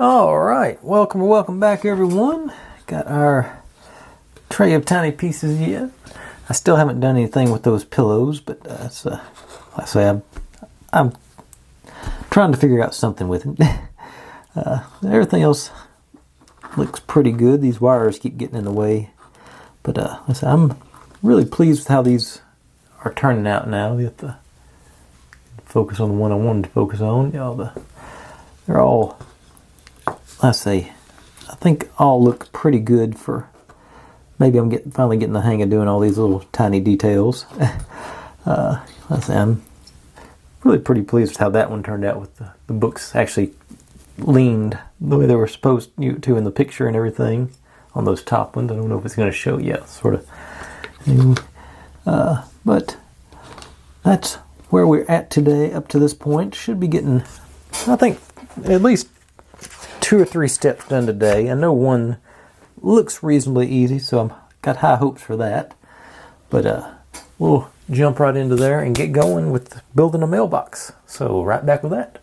All right, welcome back, everyone. Got our tray of tiny pieces yet. I still haven't done anything with those pillows, but like I say, I'm trying to figure out something with it. Everything else looks pretty good. These wires keep getting in the way, but like I say, I'm really pleased with how these are turning out now. You have to focus on the one I wanted to focus on. They're all, I think all look pretty good for. Maybe I'm finally getting the hang of doing all these little tiny details. I'm really pretty pleased with how that one turned out with the books actually leaned the way they were supposed to in the picture and everything on those top ones. I don't know if it's going to show yet, sort of. But that's where we're at today up to this point. Should be getting, I think, at least 2 or 3 steps done today. I know one looks reasonably easy, so I've got high hopes for that. But we'll jump right into there and get going with building a mailbox. So right back with that.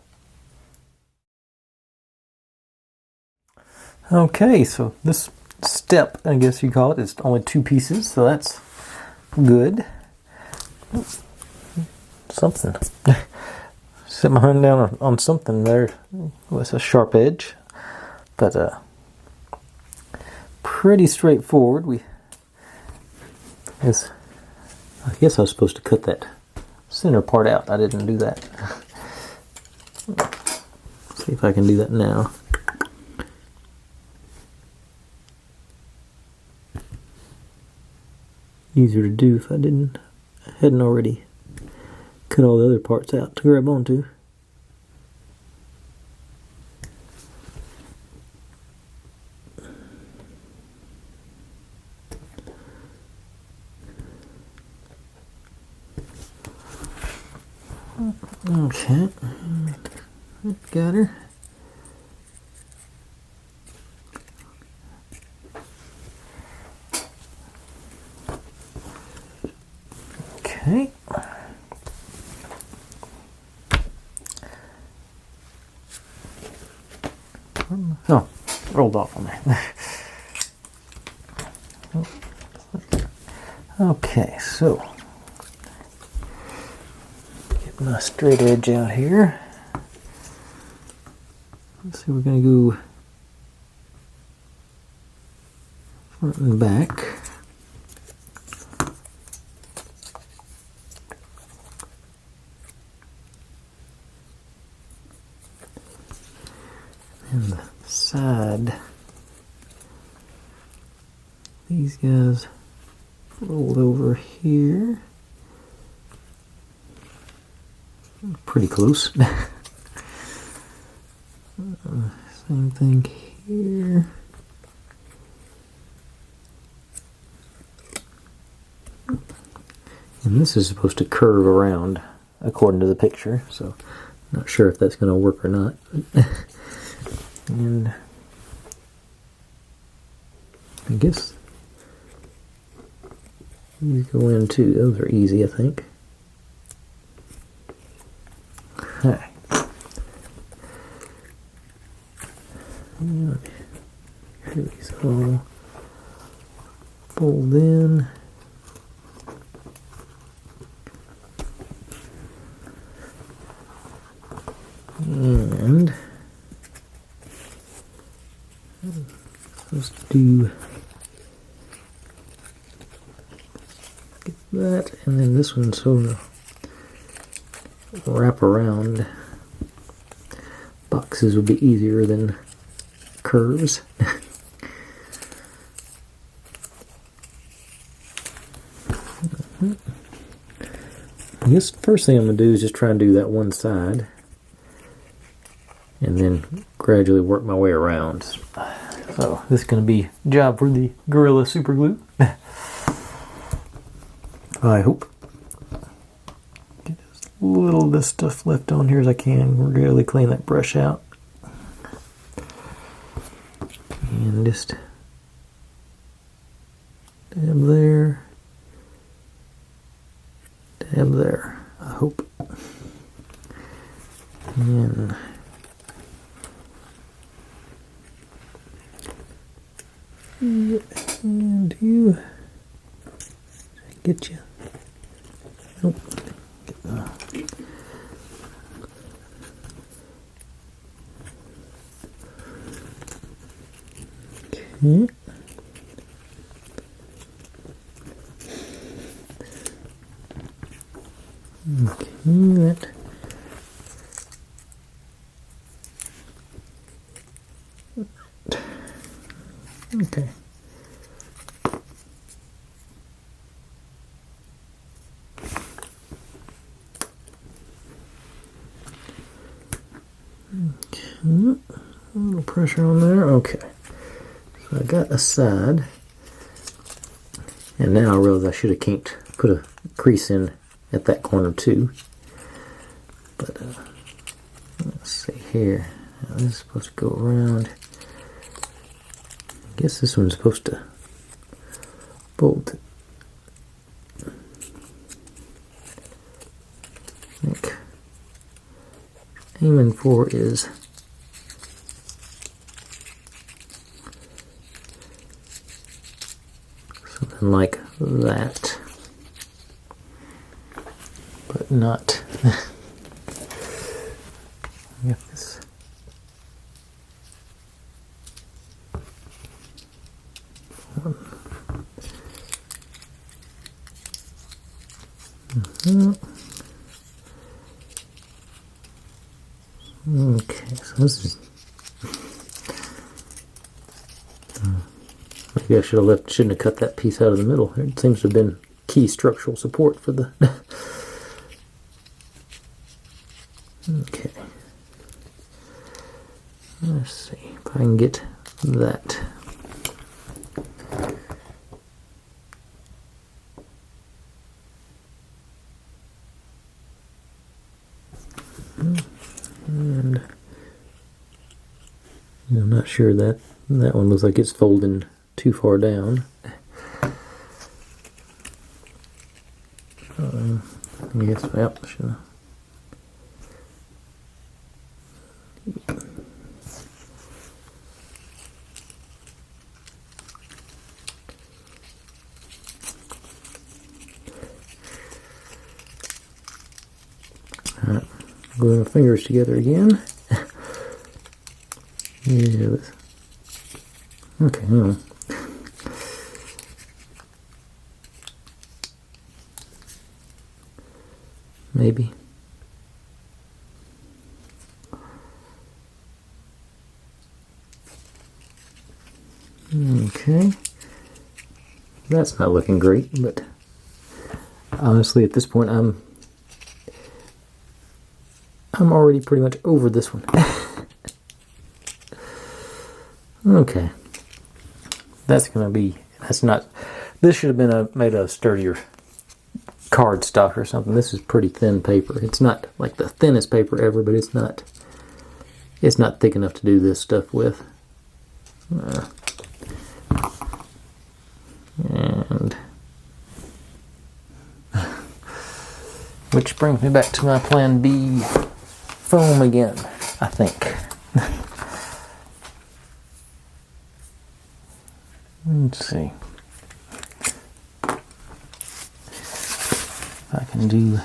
Okay, so this step, I guess you call it, is only 2 pieces, so that's good. Something. Set my hand down on something there with a sharp edge. But pretty straightforward. I guess I was supposed to cut that center part out. I didn't do that. See if I can do that now. Easier to do if I hadn't already cut all the other parts out to grab onto. Okay, got her. Okay. Oh, rolled off on there. Okay, so get my straight edge out here. Let's see, we're going to go front and back. And the side, these guys rolled over here. Pretty close. Same thing here. And this is supposed to curve around according to the picture, so not sure if that's going to work or not. And I guess these go in too. Those are easy, I think. Okay. Here these all fold in. And supposed to get that, and then this one's sort of wrap around. Boxes would be easier than curves. I guess the first thing I'm going to do is just try and do that one side, and then gradually work my way around. So this is going to be a job for the Gorilla Super Glue. I hope. Get as little of this stuff left on here as I can. Really clean that brush out. And just dab there. Dab there. I hope. And Yeah, and you get you. Nope. Okay. That. Okay. Okay. A little pressure on there. Okay. So I got a side. And now I realize I should have kinked, put a crease in at that corner too. But let's see here. Now this is supposed to go around. I guess this one's supposed to bolt. I think aiming for is something like that, but not. Get this. Okay, so this is. Maybe I should have shouldn't have cut that piece out of the middle. It seems to have been key structural support for the. Okay. Let's see if I can get that. And I'm not sure that one looks like it's folding too far down. Yes, well, should have. Alright, glue my fingers together again. Yeah, okay, hang on. Maybe. Okay. That's not looking great, but honestly at this point I'm already pretty much over this one. Okay. That's not, this should have been made of sturdier cardstock or something. This is pretty thin paper. It's not like the thinnest paper ever, but it's not thick enough to do this stuff with. And which brings me back to my plan B, foam again, I think. Let's see if I can do.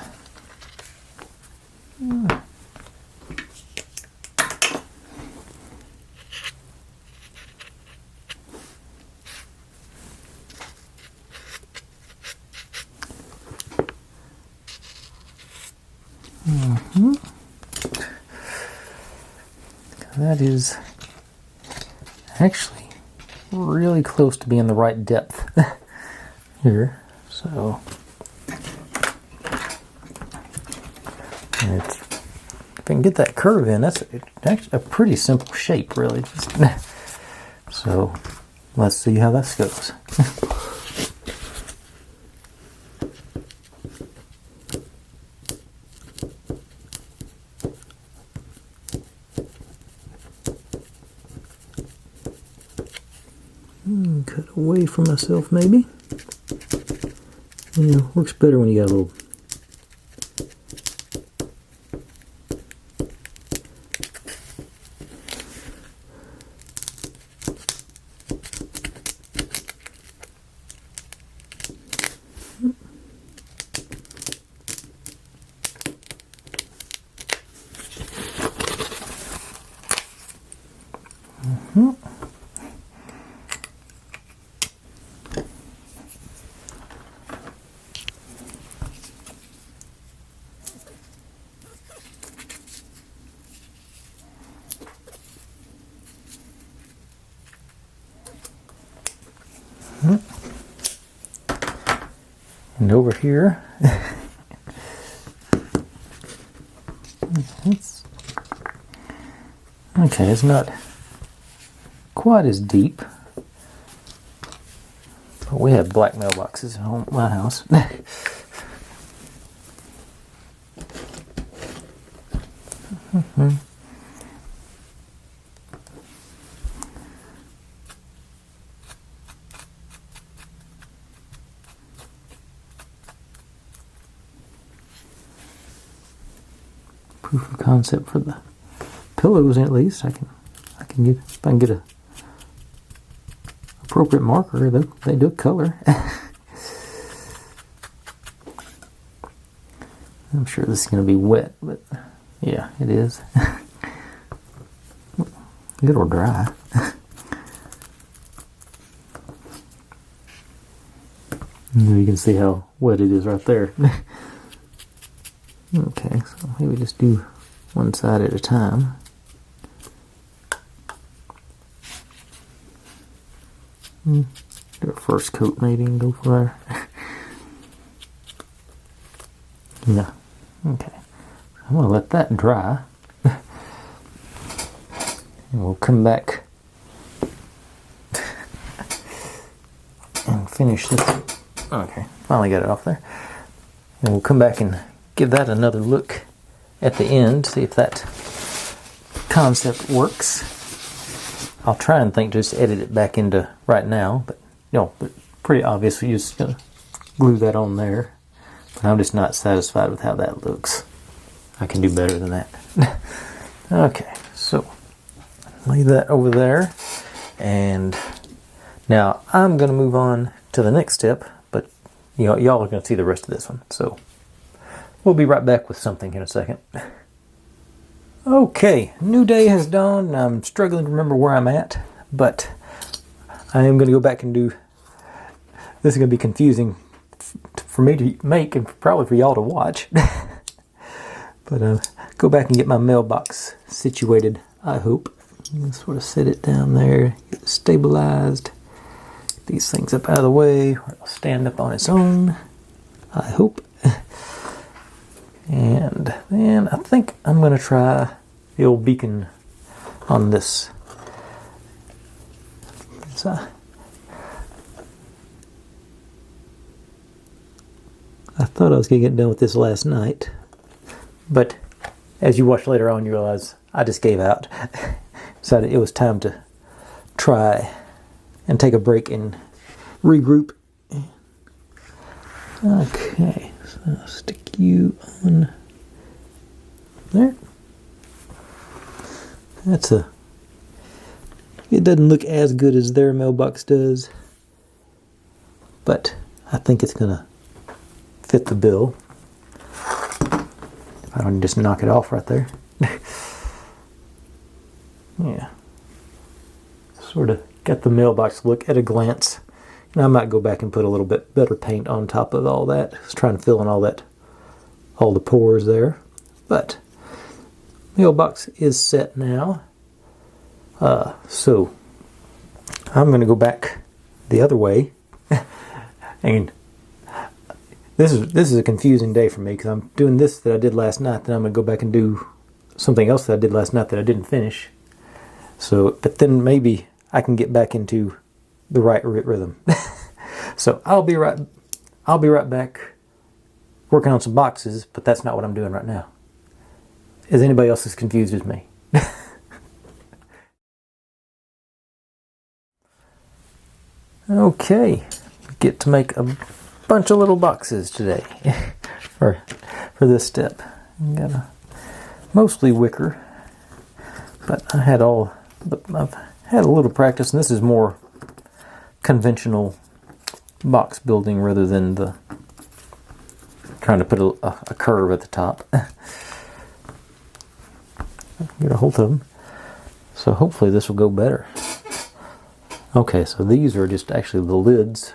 That is actually really close to being the right depth here. So if I can get that curve in, that's actually a pretty simple shape, really. So let's see how this goes. Cut away from myself, maybe. Yeah, works better when you got a little. And over here, okay, it's not quite as deep, but we have black mailboxes at home, my house. Proof of concept for the pillows, at least. I can get, if I can get a appropriate marker, they do color. I'm sure this is going to be wet, but yeah, it is. It'll dry. You can see how wet it is right there. Okay, so maybe just do one side at a time. Do a first coat maybe and go from there. Yeah, okay. I'm going to let that dry. And we'll come back and finish this. Okay, finally got it off there. And we'll come back and give that another look at the end, see if that concept works. I'll try and think just edit it back into right now, but but pretty obviously you're just gonna glue that on there. But I'm just not satisfied with how that looks. I can do better than that. Okay, so lay that over there, and now I'm gonna move on to the next step, but y'all are gonna see the rest of this one. So we'll be right back with something in a second. Okay, new day has dawned. I'm struggling to remember where I'm at, but I am going to go back and do... This is going to be confusing for me to make and probably for y'all to watch. But go back and get my mailbox situated, I hope. Sort of set it down there, get it stabilized. Get these things up out of the way, where it'll stand up on its own, I hope. And then I think I'm going to try the old beacon on this. So, I thought I was going to get done with this last night, but as you watch later on, you realize I just gave out. Decided it was time to try and take a break and regroup. Okay, so I'll stick you on there. It doesn't look as good as their mailbox does, but I think it's gonna fit the bill. If I don't just knock it off right there. Yeah. Sort of got the mailbox look at a glance. And I might go back and put a little bit better paint on top of all that. Just trying to fill in all the pores there. But mailbox is set now. So I'm going to go back the other way. And this is a confusing day for me because I'm doing this that I did last night. Then I'm going to go back and do something else that I did last night that I didn't finish. So, but then maybe I can get back into the right rhythm. So I'll be right back working on some boxes, but that's not what I'm doing right now. Is anybody else as confused as me? Okay, get to make a bunch of little boxes today for this step. Got mostly wicker, but I've had a little practice, and this is more conventional box building rather than the trying to put a curve at the top. Get a hold of them. So hopefully this will go better. Okay, so these are just actually the lids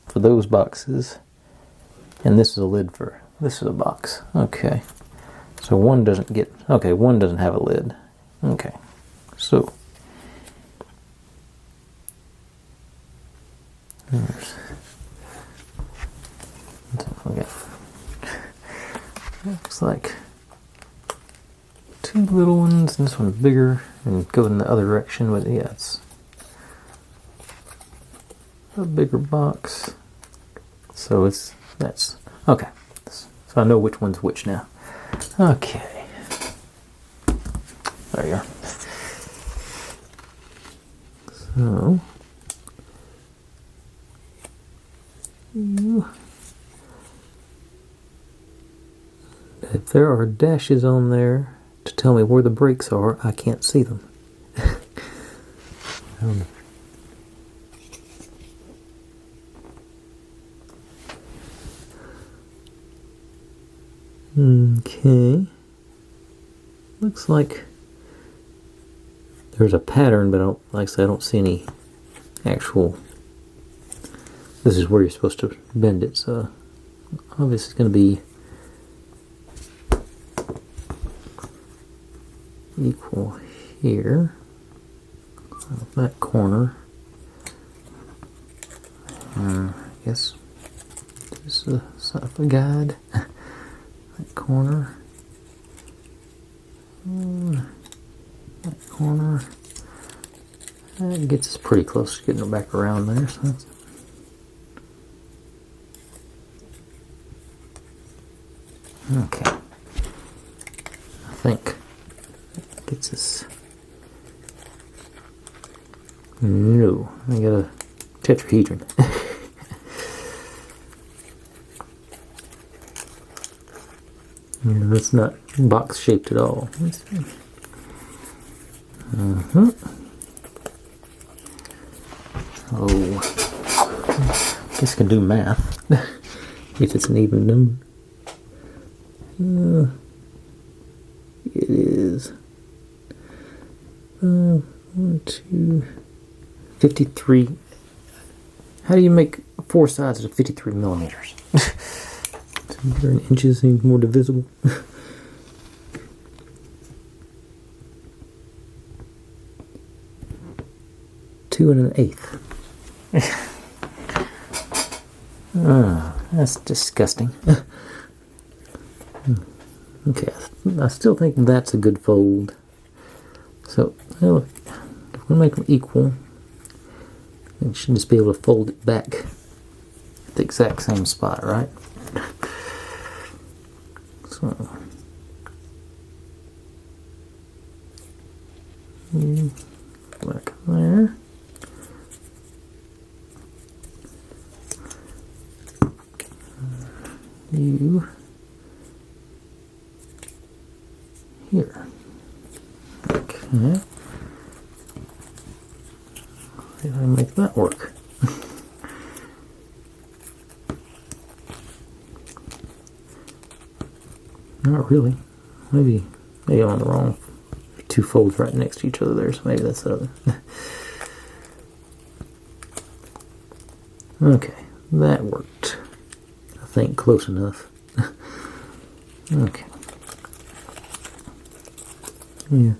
for those boxes. And this is a lid for, this is a box. Okay. So one doesn't get, okay, one doesn't have a lid. Okay. So, there's, looks like two little ones, and this one's bigger and go in the other direction, but yeah, it's a bigger box. So that's okay. So I know which one's which now. Okay. There you are. So if there are dashes on there to tell me where the brakes are, I can't see them. Okay. Looks like there's a pattern, but like I said, I don't see any actual. This is where you're supposed to bend it, so obviously it's going to be equal here. That corner. I guess this is a guide. That corner. That corner. That gets us pretty close to getting it back around there. So that's okay. I think that gets us. No, I got a tetrahedron. Yeah, that's not box shaped at all. Oh, I guess I can do math if it's an even number. It is 1, 2, 53. How do you make 4 sides of 53 millimeters? Meter in inches seems more divisible. 2 1/8. That's disgusting. Okay, I still think that's a good fold. So, if we make them equal, we should just be able to fold it back at the exact same spot, right? So, back there. You here. Okay. See if I can make that work. Not really. Maybe I'm on the wrong. 2 folds right next to each other there, so maybe that's the other. Okay, that worked. I think close enough. Okay. Yeah.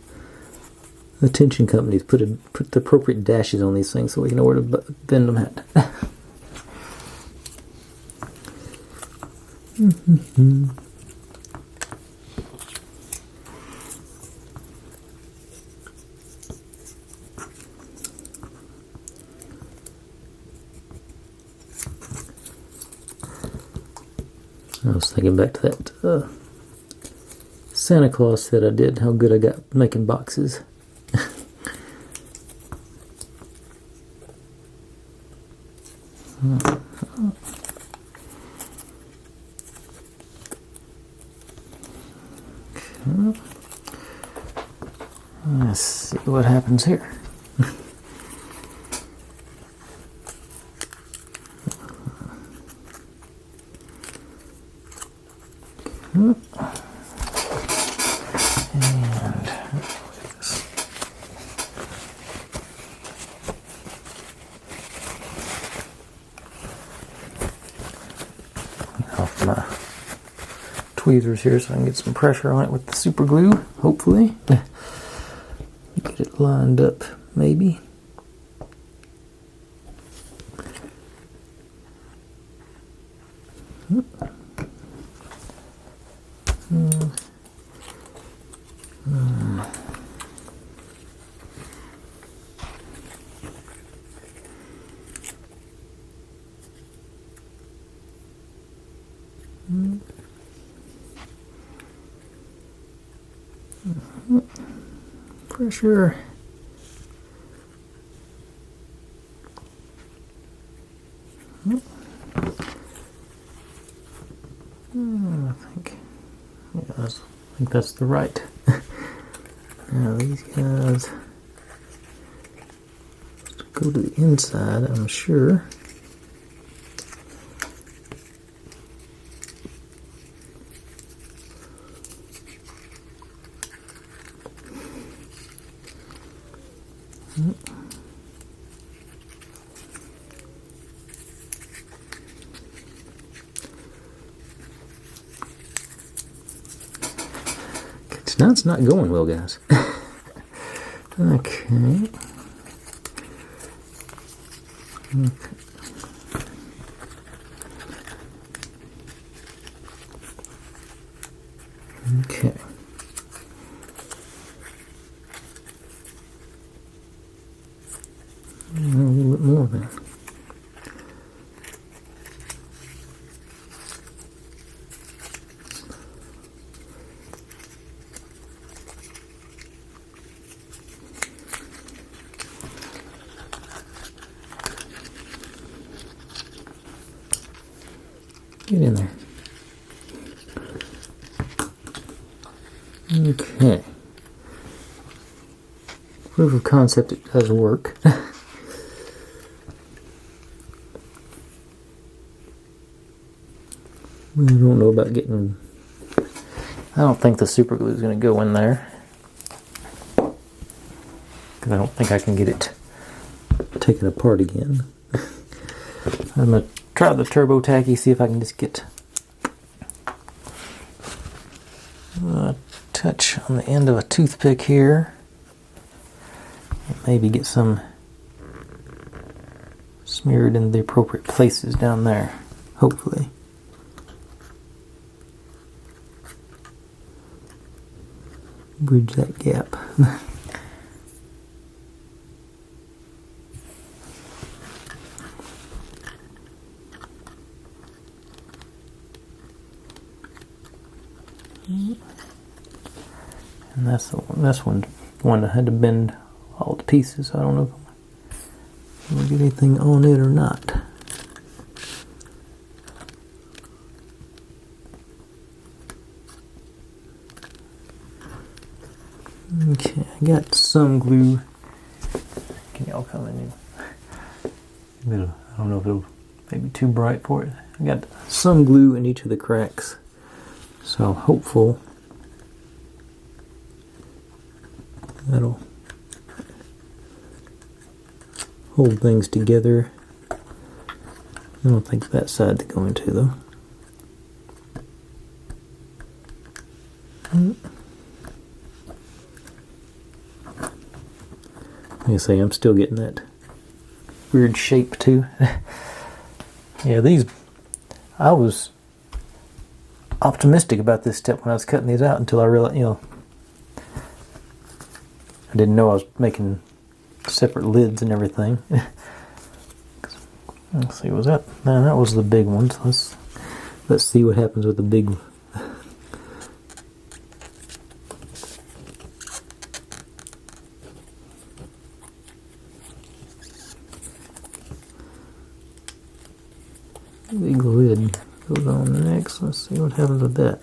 The tension companies put the appropriate dashes on these things so we know where to bend them at. I was thinking back to that Santa Claus set I did, how good I got making boxes. Let's see what happens here. tweezers here so I can get some pressure on it with the super glue, hopefully. Get it lined up, maybe. Pressure. I think that's the right. Now these guys go to the inside, I'm sure. Now it's not going well, guys. Okay. Okay. A little bit more then. Get in there. Okay. Proof of concept, it does work. I don't know about getting... I don't think the super glue is going to go in there. Because I don't think I can get it taken apart again. I'm going to try the Turbo Tacky, see if I can just get a touch on the end of a toothpick here. Maybe get some smeared in the appropriate places down there, hopefully. Bridge that gap. And that's the one. This one that had to bend all the pieces. So I don't know if I'm gonna get anything on it or not. Okay, I got some glue. Can y'all come in? I don't know if it'll maybe too bright for it. I got some glue in each of the cracks, so I'm hopeful that'll hold things together. I don't think that side to go into though. Like I say, I'm still getting that weird shape too. Yeah, these, I was optimistic about this step when I was cutting these out until I realized, I didn't know I was making separate lids and everything. Let's see, was that? No, that was the big one. So let's see what happens with the big one. Big lid goes on next. Let's see what happens with that.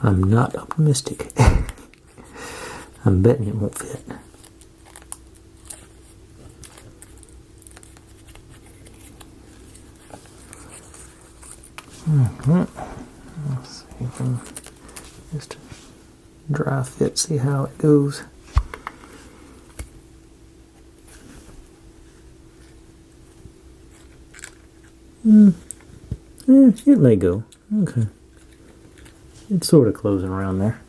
I'm not optimistic. I'm betting it won't fit. Let's see if I can just dry fit, see how it goes. It may go. Okay. It's sort of closing around there.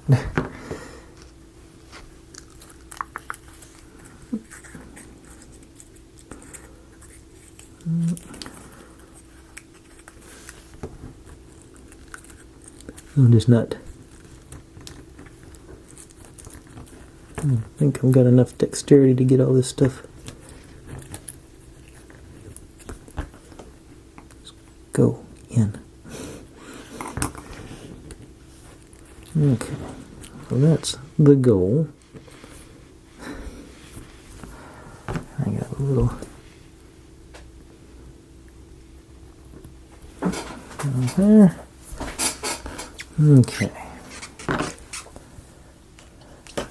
I'm just not. I think I've got enough dexterity to get all this stuff. Let's go in. Okay, so that's the goal. I got a little. There. Okay.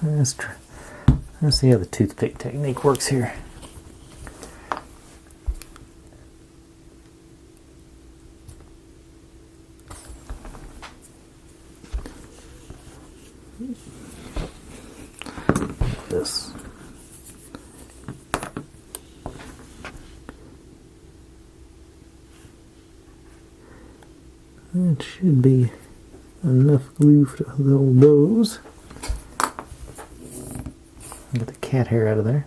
Let's see how the toothpick technique works here. This. That should be enough glue to hold those. Get the cat hair out of there.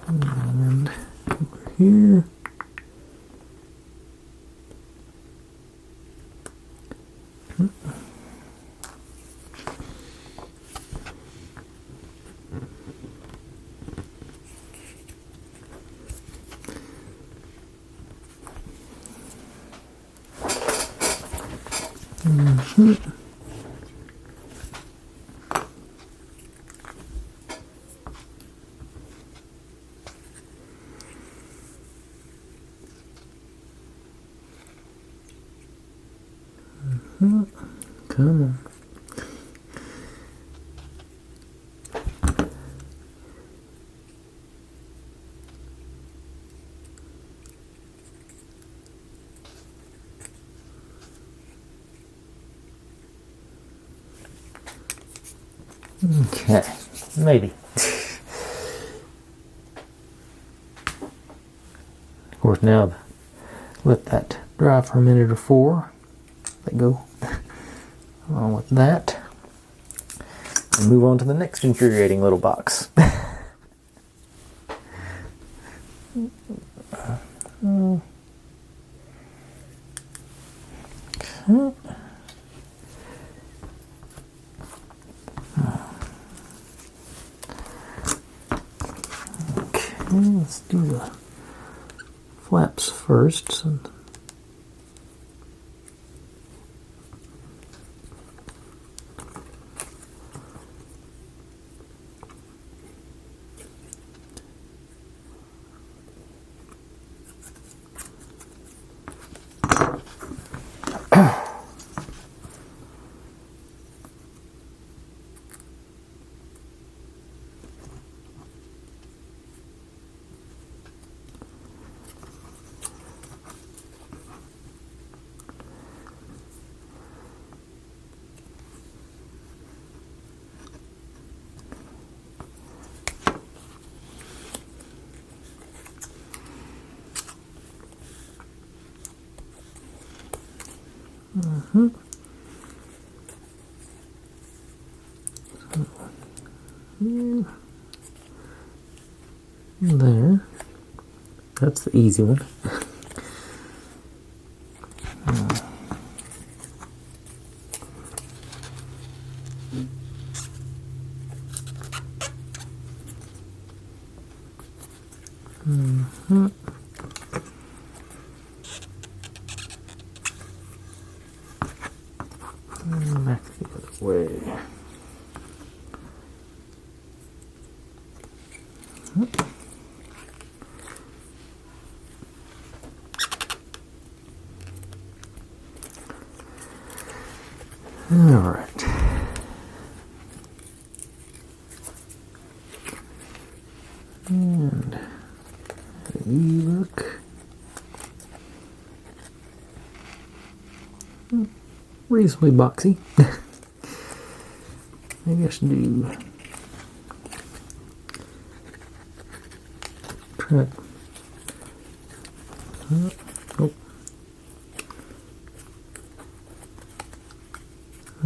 And over here. Come on. Okay, maybe. Of course, now I've let that dry for a minute or four. Let go. Along with that, and move on to the next infuriating little box. Okay, let's do the flaps first. There. That's the easy one. Back the other way. All right. And you look reasonably boxy. Maybe I should do Right. Oh.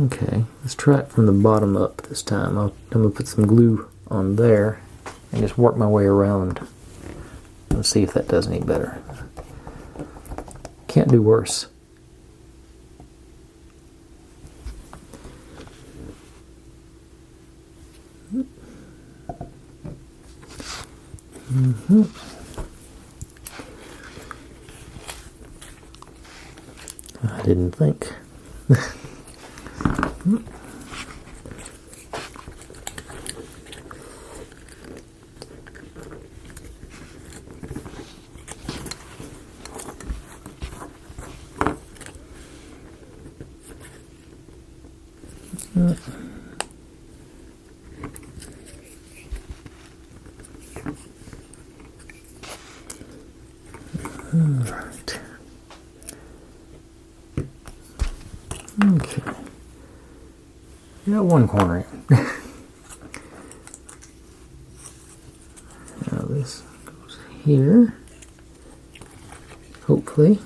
Okay, let's try it from the bottom up this time. I'm going to put some glue on there and just work my way around and see if that does any better. Can't do worse. I didn't think. Alright. Okay. Got one corner in. Now this goes here. Hopefully.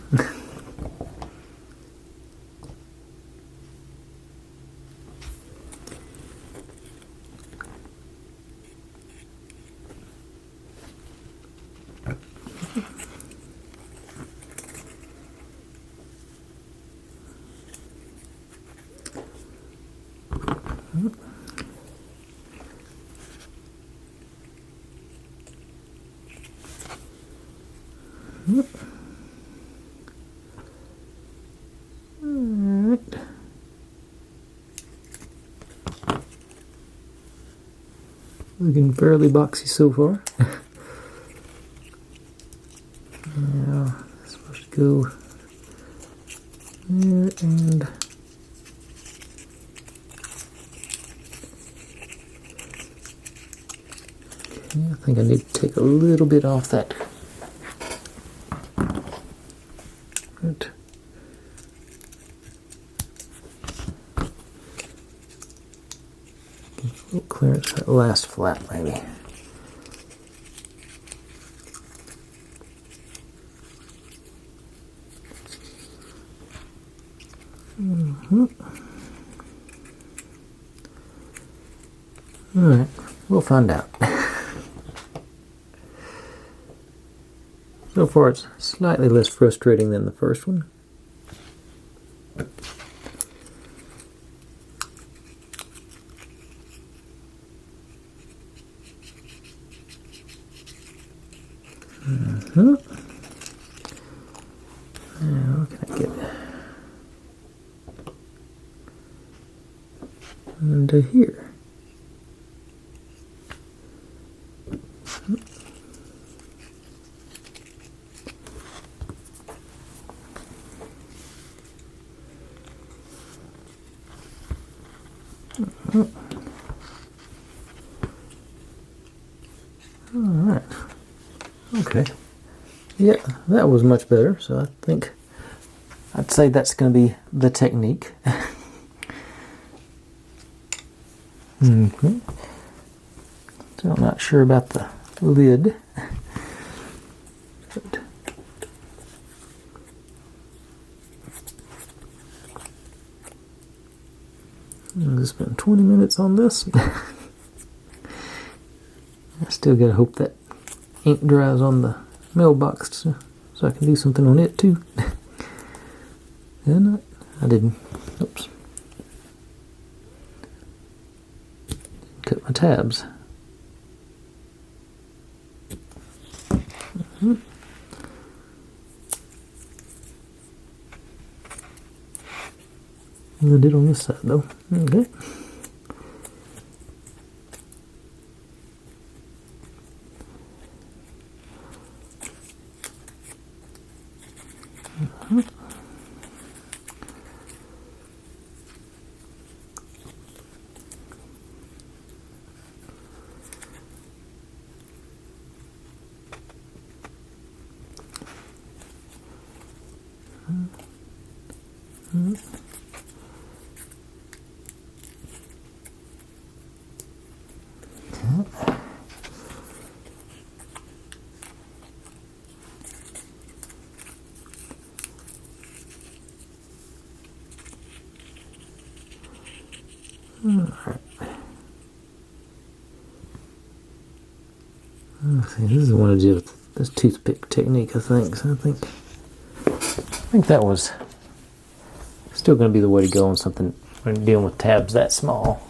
Alright. Looking fairly boxy so far. Now, it's supposed to go there and okay, I think I need to take a little bit off that. Right. A little clearance for that last flap, maybe. Alright, we'll find out. So far it's slightly less frustrating than the first one. Now, can I get into here? Alright. Okay. Yeah, that was much better, so I think I'd say that's going to be the technique. Okay. So I'm not sure about the lid. But I'm going to spend 20 minutes on this. I still got to hope that ink dries on the mailbox so I can do something on it too. And I didn't. Oops. Cut my tabs. I did on this side though. Okay. Let's see, this is one of this toothpick technique, I think. So I think that was still going to be the way to go on something when dealing with tabs that small.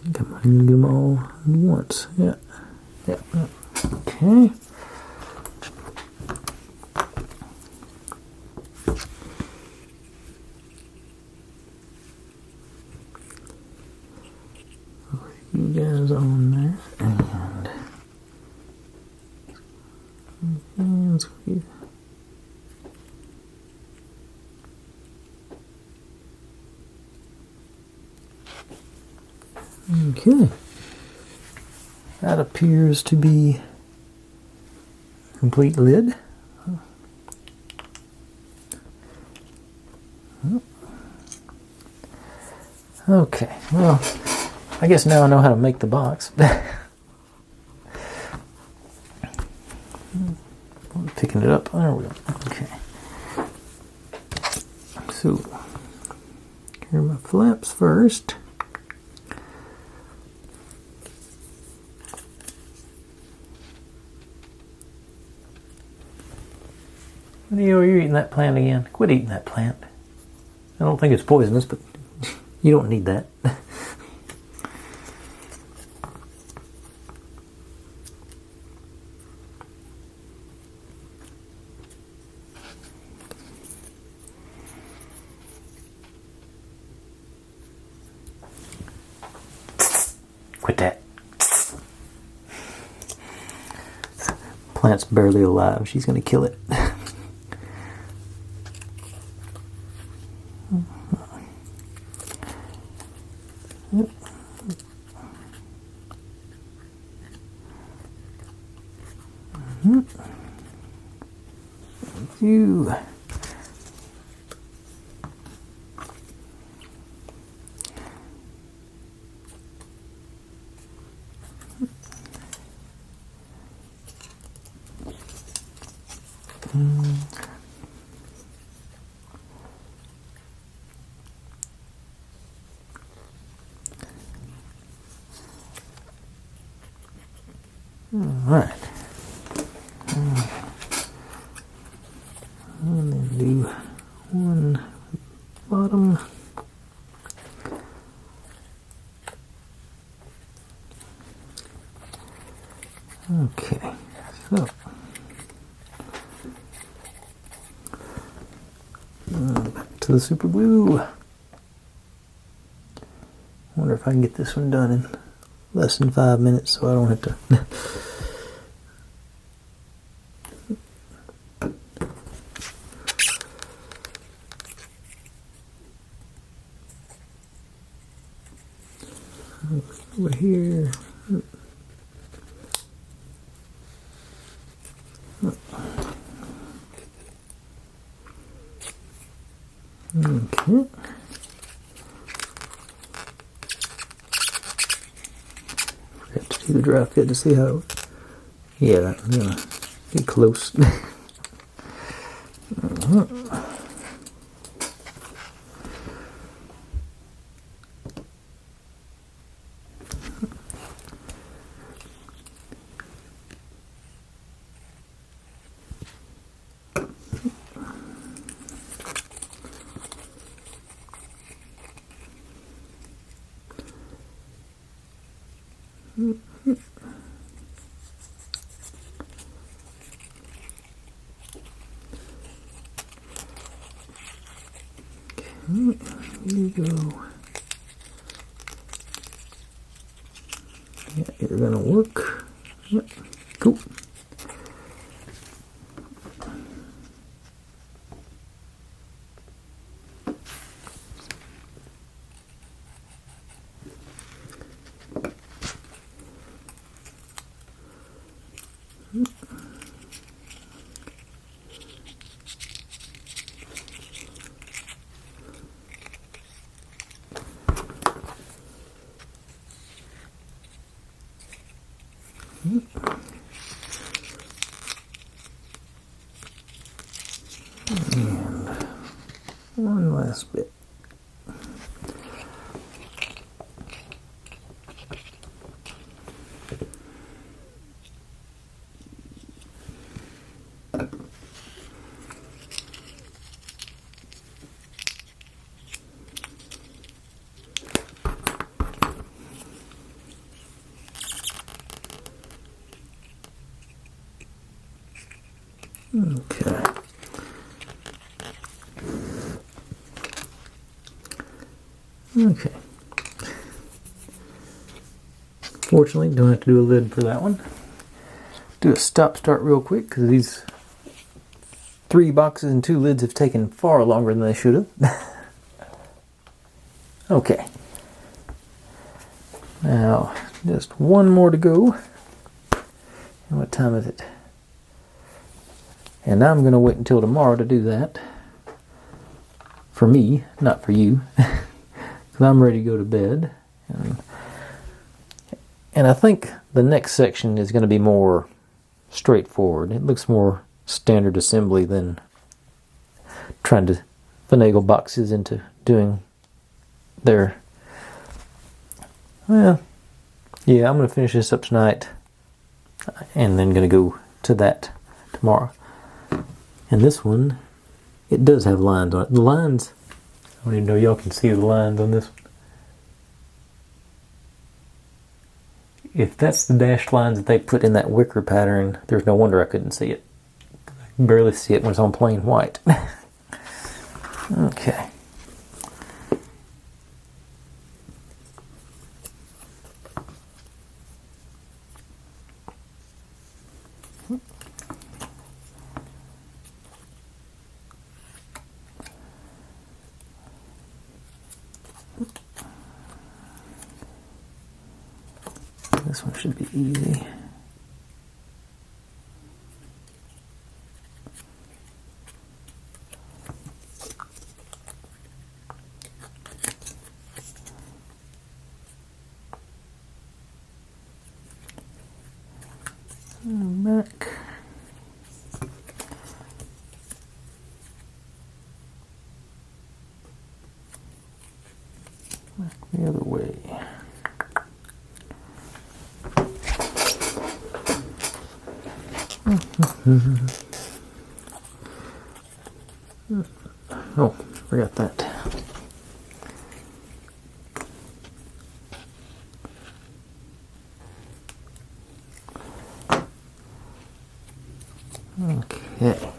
I think I might do them all at once. Yeah. Okay. You guys on there, and squeeze. Okay, that appears to be a complete lid. Okay, well, I guess now I know how to make the box. Picking it up. There we go. Okay. So, here are my flaps first. Leo, you're eating that plant again. Quit eating that plant. I don't think it's poisonous, but you don't need that. Quit that. Plant's barely alive. She's going to kill it. You. Alright. And then do one bottom. Okay, so back to the super glue. Wonder if I can get this one done in less than 5 minutes so I don't have to over here. Okay. Forgot to do the dry fit to see how. Yeah, I'm gonna get close. Here you go. Yeah, you're gonna work. Yep. Cool. One last bit. Okay. Okay. Fortunately, don't have to do a lid for that one. Do a stop start real quick because these 3 boxes and 2 lids have taken far longer than they should have. Okay. Now, just one more to go. And what time is it? And I'm going to wait until tomorrow to do that. For me, not for you. Because I'm ready to go to bed. And I think the next section is going to be more straightforward. It looks more standard assembly than trying to finagle boxes into doing their... Well, yeah, I'm going to finish this up tonight. And then going to go to that tomorrow. And this one, it does have lines on it. The lines, I don't even know y'all can see the lines on this one. If that's the dashed lines that they put in that wicker pattern, there's no wonder I couldn't see it. I can barely see it when it's on plain white. Okay. This one should be easy. Back. Back the other way. Oh, forgot that. Okay.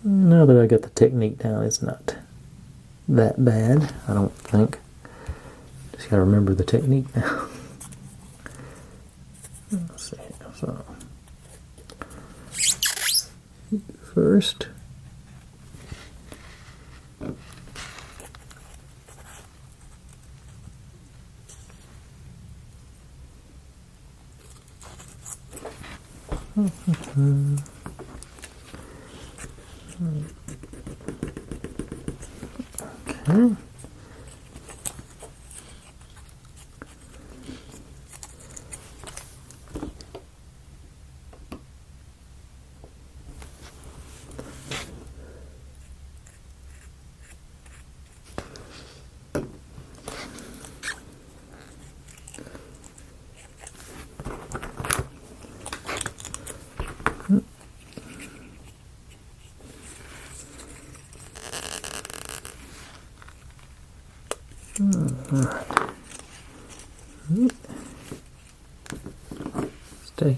Now that I got the technique down, it's not that bad, I don't think. Just gotta remember the technique now. Let's see. So, first, okay. Stay.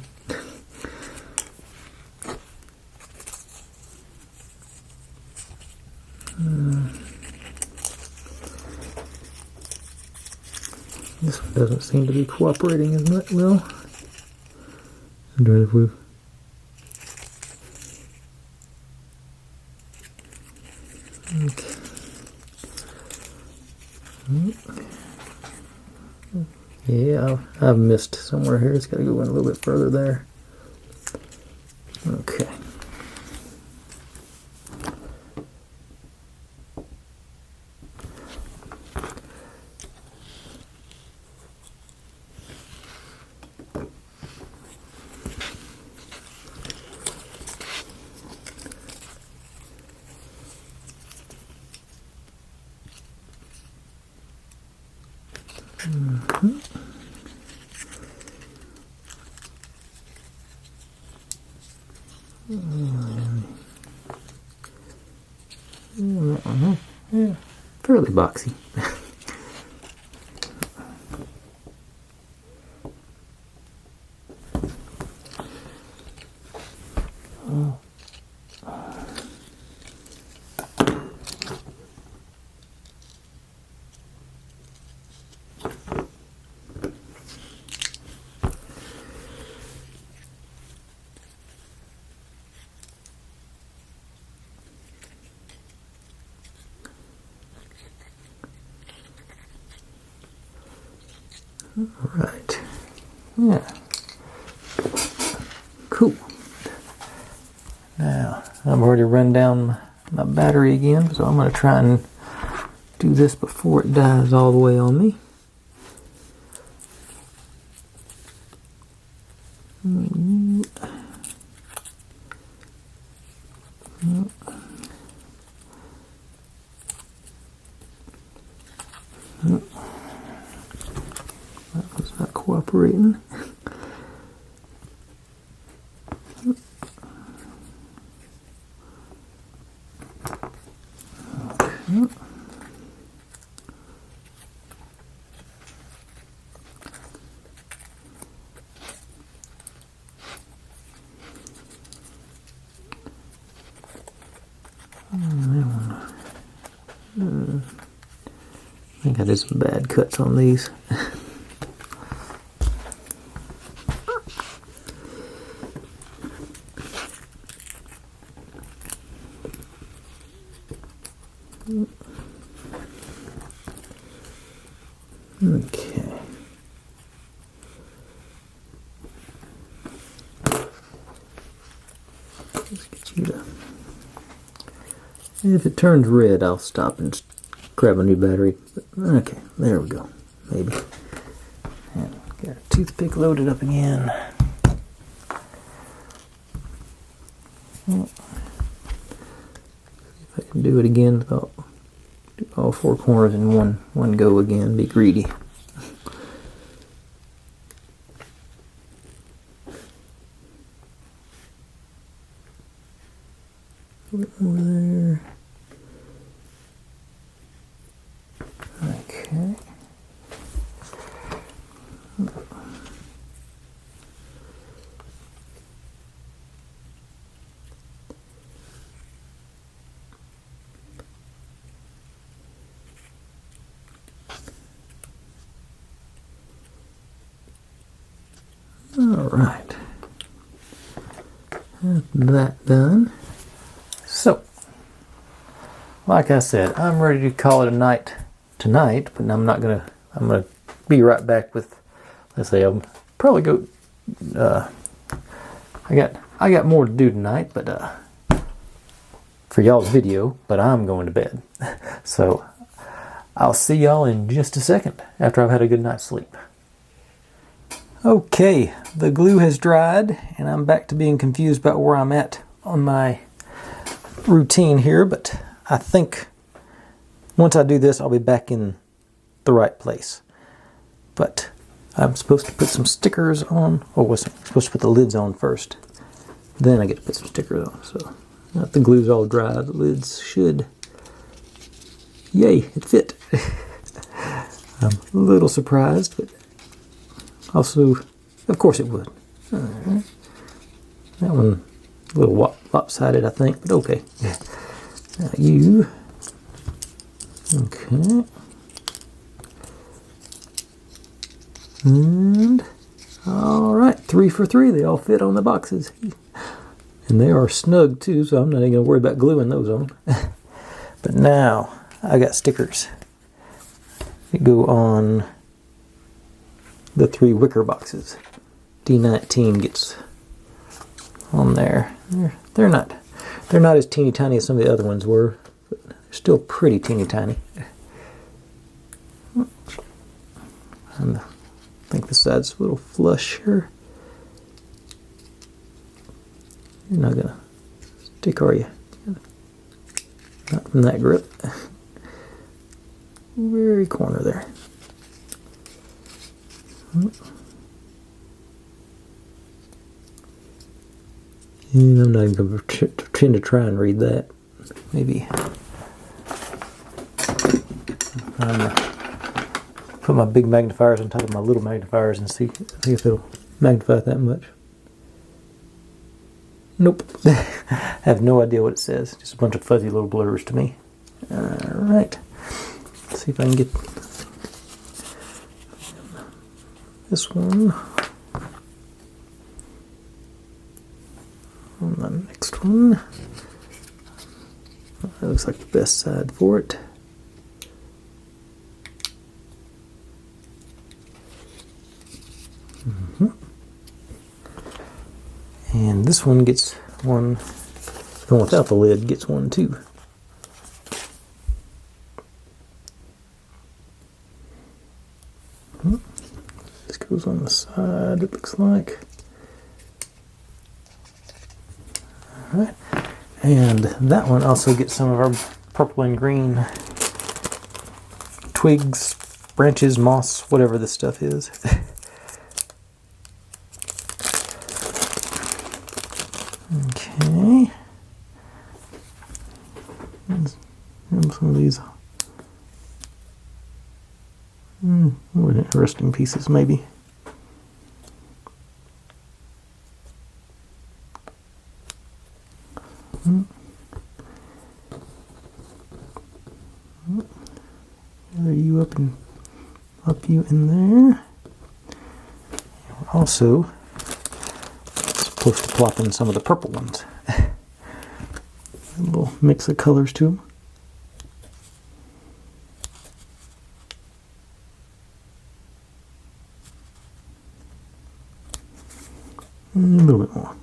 This one doesn't seem to be cooperating as much well. I'm trying to move. Okay. Yeah, I've missed somewhere here. It's got to go in a little bit further there. Okay. Yeah, fairly boxy. Alright. Yeah. Cool. Now, I've already run down my battery again, so I'm going to try and do this before it dies all the way on me. That was not cooperating. Okay. I think I did some bad cuts on these. Okay. Let's get you to... If it turns red, I'll stop and grab a new battery. Okay, there we go. Maybe. And got a toothpick loaded up again. If I can do it again, do all four corners in one go again. Be greedy. A bit more there. Okay. All right. That done. So, like I said, I'm ready to call it a night tonight, but I'm gonna be right back with, let's say, I'll probably go, I got more to do tonight, but, for y'all's video, but I'm going to bed. So, I'll see y'all in just a second after I've had a good night's sleep. Okay, the glue has dried, and I'm back to being confused about where I'm at on my routine here, but I think once I do this, I'll be back in the right place. But I'm supposed to put some stickers on, or was I supposed to put the lids on first? Then I get to put some stickers on. So now that the glue's all dry, the lids should, yay, it fit. I'm a little surprised, but also, of course it would. That one a little lopsided, I think, but okay. Now you, okay. And, all right, 3 for 3. They all fit on the boxes. And they are snug too, so I'm not even gonna worry about gluing those on. But now, I got stickers. They go on the 3 wicker boxes. D19 gets on there. They're not as teeny tiny as some of the other ones were, but they're still pretty teeny tiny. And I think the side's a little flush here. You're not gonna stick, are you? Not from that grip. Very corner there. And I'm not even going to pretend to try and read that. Maybe put my big magnifiers on top of my little magnifiers and see if it'll magnify it that much. Nope. I have no idea what it says. Just a bunch of fuzzy little blurs to me. Alright. Let's see if I can get this one on the next one. That looks like the best side for it. And this one gets one, the one without the lid gets one too. This goes on the side, it looks like. Alright. And that one also gets some of our purple and green twigs, branches, moss, whatever this stuff is. Okay. Some of these interesting pieces, maybe. Are you up you in there? Also supposed to plop in some of the purple ones. A little mix of colors to them. A little bit more.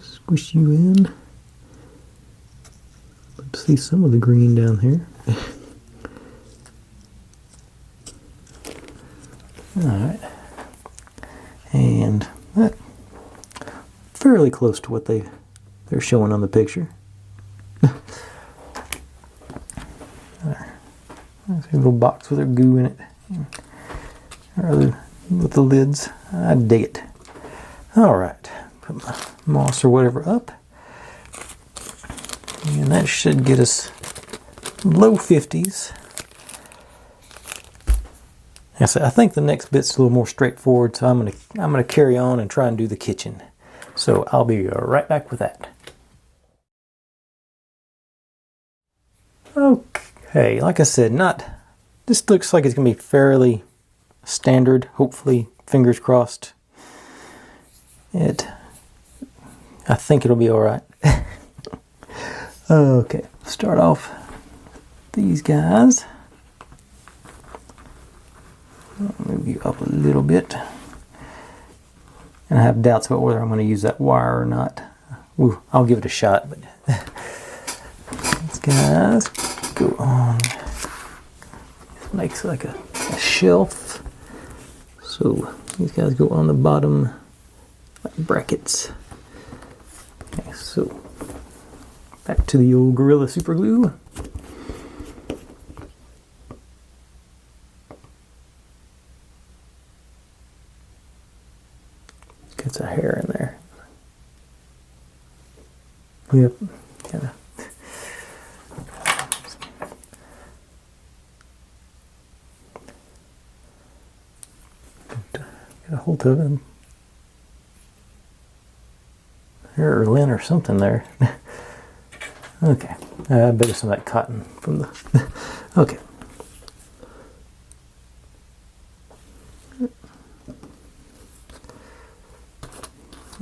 Squish you in. Let's see some of the green down here. Alright. And that fairly close to what they're showing on the picture. There's a little box with their goo in it. Or with the lids. I dig it. Alright. Put my moss or whatever up. And that should get us low 50s. I think the next bit's a little more straightforward, so I'm gonna carry on and try and do the kitchen. So I'll be right back with that. Okay, like I said, this looks like it's gonna be fairly standard, hopefully, fingers crossed. I think it'll be alright. Okay, start off these guys. I'll move you up a little bit. And I have doubts about whether I'm going to use that wire or not. Ooh, I'll give it a shot, but these guys go on. It makes like a shelf. So these guys go on the bottom like brackets. Okay, so back to the old Gorilla Super Glue. Gets a hair in there. Yep. Gotta get a hold of him. Hair or lint or something there. Okay. I bet it's some of that cotton from the... Okay.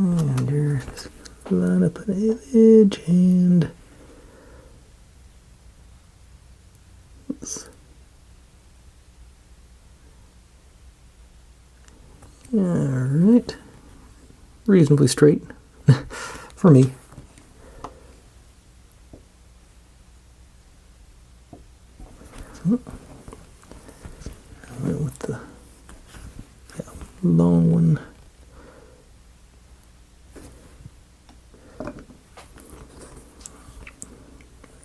And just line up an edge and oops. Alright. Reasonably straight for me. I went with the long one.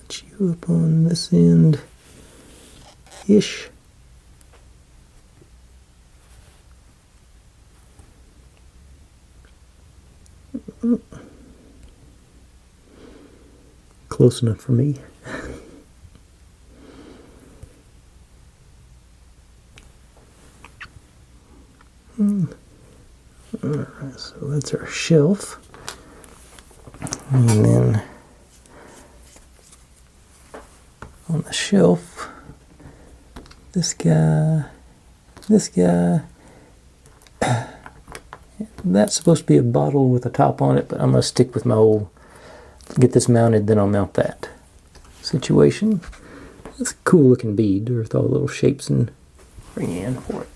Put you up on this end ish. Close enough for me. Alright, so that's our shelf. And then on the shelf, this guy, that's supposed to be a bottle with a top on it, but I'm going to stick with my old, get this mounted, then I'll mount that situation. That's a cool looking bead with all the little shapes and bring in for it.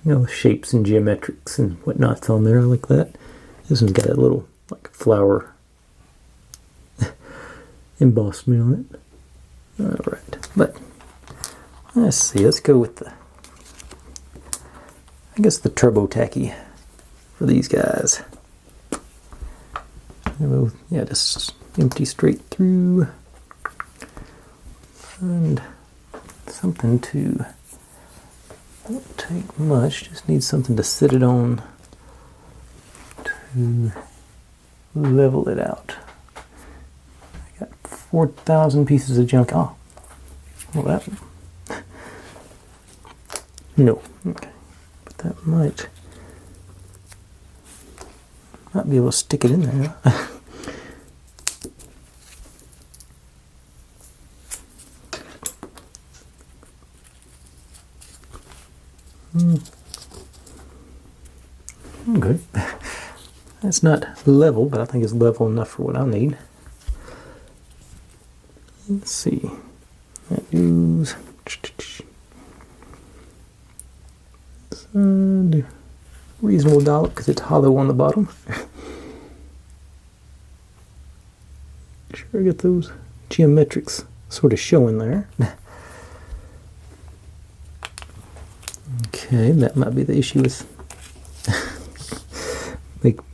You know, shapes and geometrics and whatnot's on there. I like that. This one's got a little like flower embossed me on it. Alright, but let's see, let's go with the, I guess the turbo tacky for these guys. Yeah, just empty straight through. And something to, won't take much, just need something to sit it on to level it out. I got 4,000 pieces of junk. Oh, well that, no, okay, but that might be able to stick it in there. Okay. It's not level, but I think it's level enough for what I need. Let's see. That goes reasonable dollop because it's hollow on the bottom. Sure, get those geometrics sort of showing there. Okay, that might be the issue with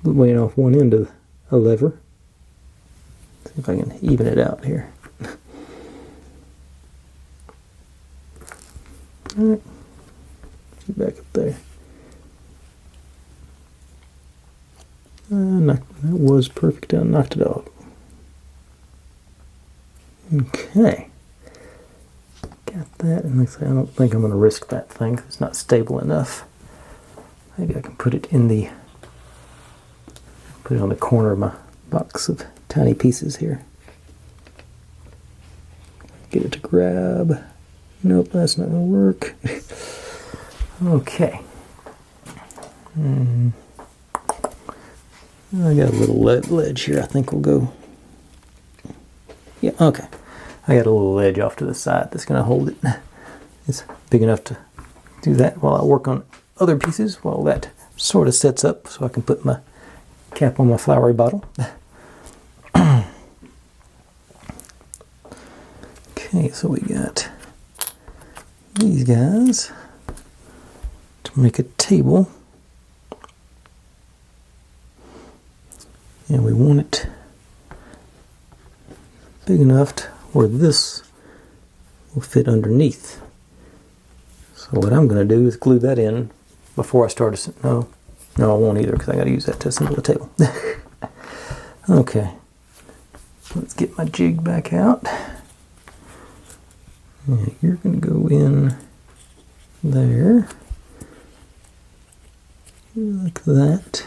weighing off one end of a lever. See if I can even it out here. Alright, back up there. That was perfect. I knocked it off. Okay. Got that, and I don't think I'm going to risk that thing because it's not stable enough. Maybe I can put it in the, put it on the corner of my box of tiny pieces here. Get it to grab. Nope, that's not going to work. Okay. I got a little ledge here. I think we'll go. Yeah, okay. I got a little ledge off to the side that's going to hold it. It's big enough to do that while I work on other pieces, while that sort of sets up so I can put my cap on my flowery bottle. Okay, so we got these guys to make a table. And we want it big enough to where this will fit underneath. So what I'm going to do is glue that in before I start no, I won't either because I got to use that to assemble the table. Okay, let's get my jig back out. And you're going to go in there like that.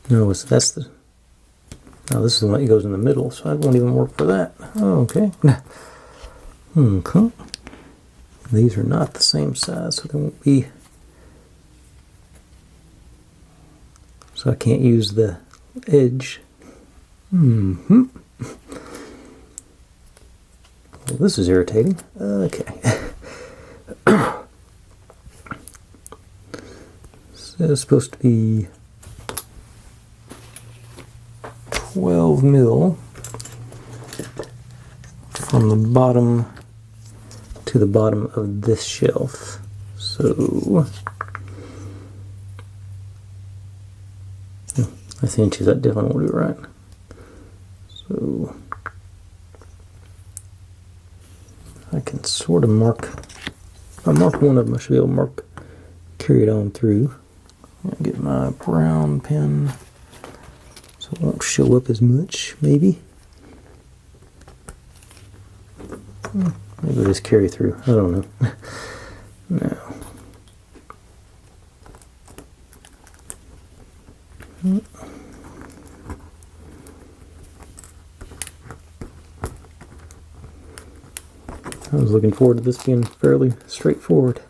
No, that's the. No, this is the one that goes in the middle, so I won't even work for that. Oh, okay. Okay. These are not the same size, so they won't be. So I can't use the edge. Well, this is irritating. Okay. So it's supposed to be 12 mil from the bottom to the bottom of this shelf. So that's inches. That definitely will do right. So I can sort of mark. If I mark one of them, I should be able to carry it on through. I'll get my brown pen so it won't show up as much, maybe. Maybe it'll just carry through. I don't know. No. I was looking forward to this being fairly straightforward.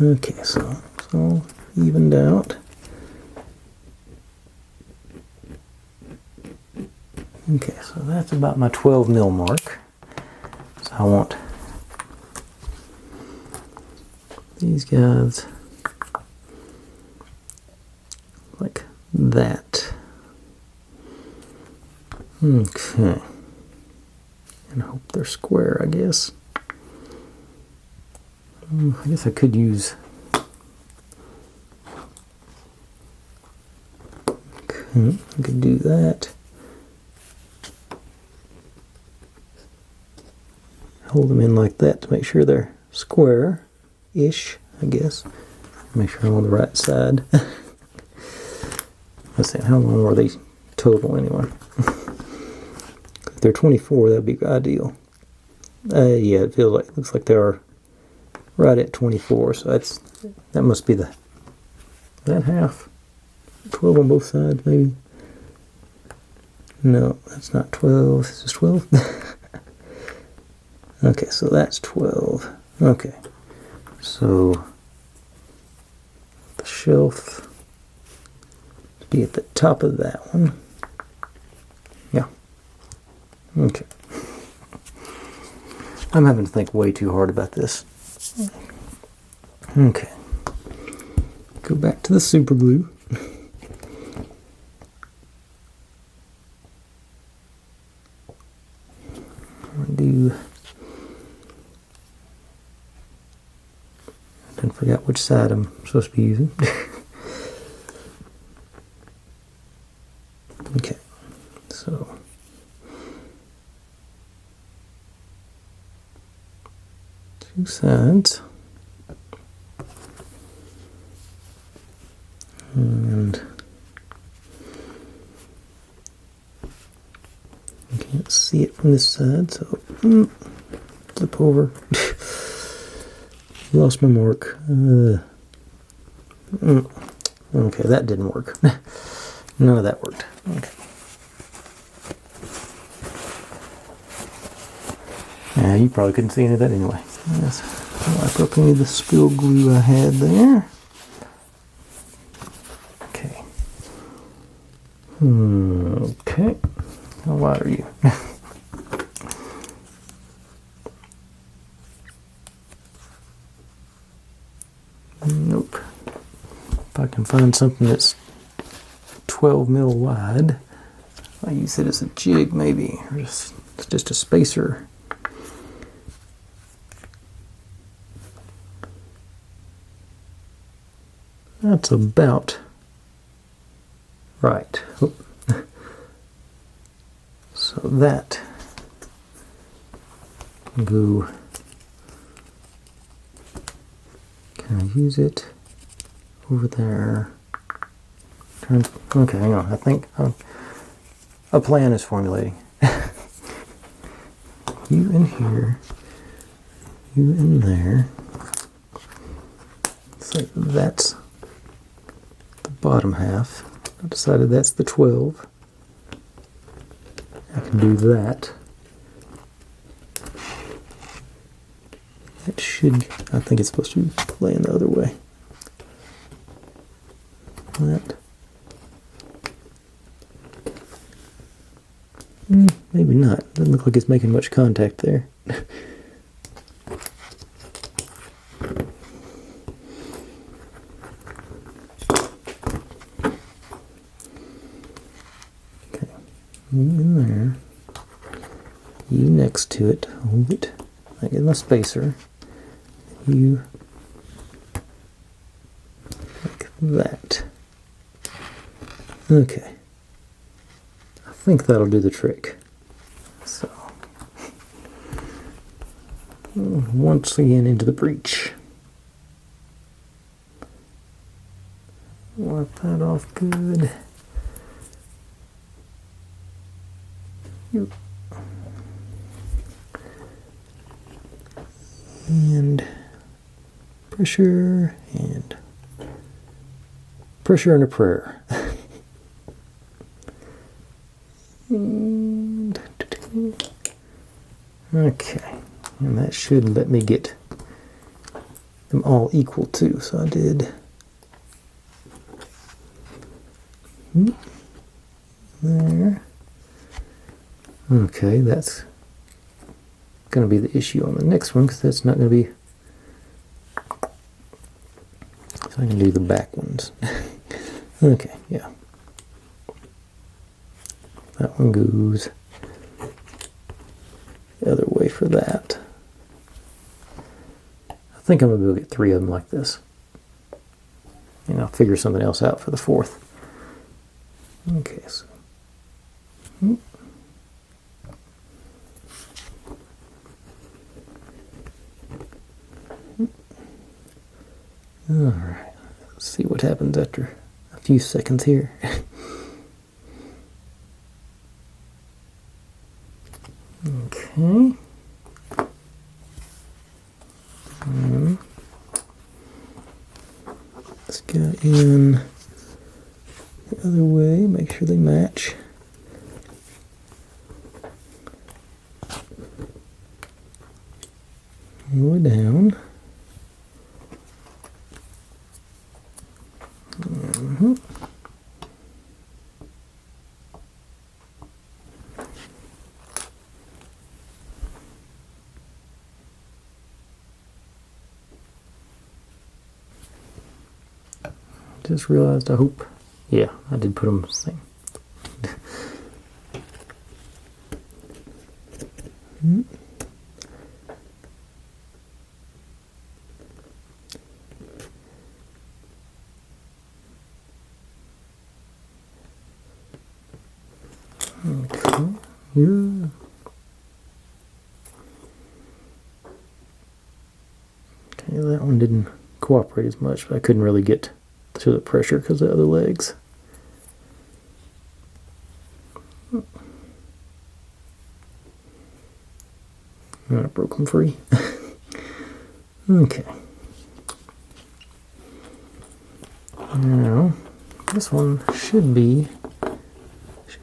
Okay, so it's all evened out. Okay, so that's about my 12 mil mark. So I want these guys like that. Okay. And hope they're square, I guess. I guess I could use. Okay, I could do that. Hold them in like that to make sure they're square-ish, I guess. Make sure I'm on the right side. Let's see, how long are they total anyway? If they're 24, that'd be ideal. Yeah, it looks like they are right at 24, so that must be that half. 12 on both sides, maybe. No, that's not 12. This is 12. Okay, so that's 12. Okay, so the shelf to be at the top of that one. Yeah. Okay. I'm having to think way too hard about this. Okay. Go back to the super glue. I forgot which side I'm supposed to be using. Okay, so two sides, and you can't see it from this side, so flip over. Lost my mark. Okay, that didn't work. None of that worked. Okay. Yeah, you probably couldn't see any of that anyway. Let's wipe up any of the spilled glue I had there. Okay. Okay. How wide are you? Nope. If I can find something that's 12 mil wide, I use it as a jig maybe, or it's just a spacer. That's about right. So that go. Can I use it over there? Okay, hang on. I think a plan is formulating. You in here, you in there. So that's the bottom half. I decided that's the 12. I can do that. It should, I think it's supposed to be laying the other way. That. Maybe not. Doesn't look like it's making much contact there. Okay, you in there. You next to it. Hold it. I get my spacer. You like that. Okay. I think that'll do the trick. So, once again into the breech. Wipe that off good. And pressure and pressure and a prayer. And okay, and that should let me get them all equal too. So I did there. Okay, that's going to be the issue on the next one because that's not going to be. So I can do the back ones. Okay, yeah. That one goes the other way for that. I think I'm going to be able to get 3 of them like this. And I'll figure something else out for the 4th. Okay, so. Alright, let's see what happens after a few seconds here. Okay. Let's go in the other way, make sure they match. All the way down. Just realized, I hope, yeah, I did put them the same. Okay, here. Okay, that one didn't cooperate as much, but I couldn't really get to the pressure because of the other legs. I broke them free. Okay. Now, this one should be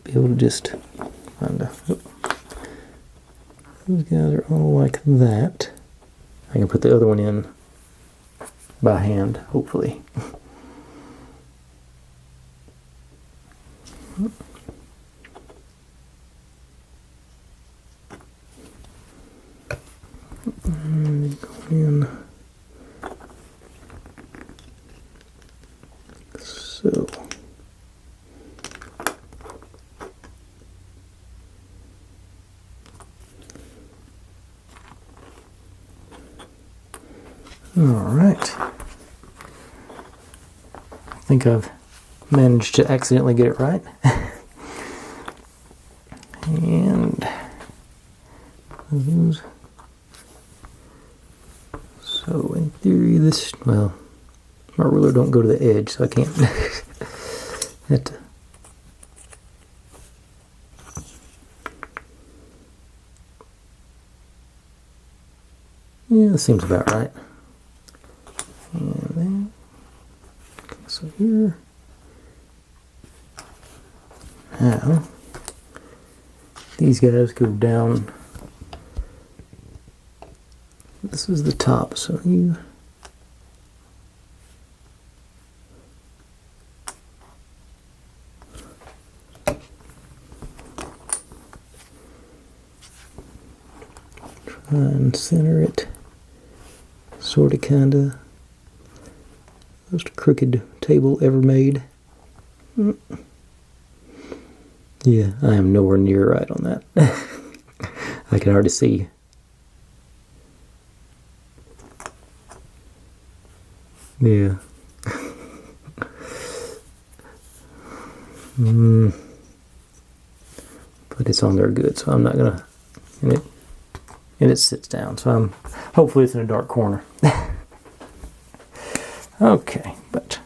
able to just kind of. These guys are all like that. I can put the other one in by hand, hopefully. And go in. So. All right. I think I've managed to accidentally get it right. And those. So in theory, this, well, my ruler don't go to the edge, so I can't. That. Yeah, that seems about right. And then, so here. Now, these guys go down This is the top, so you try and center it, sort of, kinda. Most crooked table ever made. Yeah, I am nowhere near right on that. I can hardly see. Yeah. But it's on there good, so I'm not gonna. And it sits down, so hopefully it's in a dark corner. Okay, but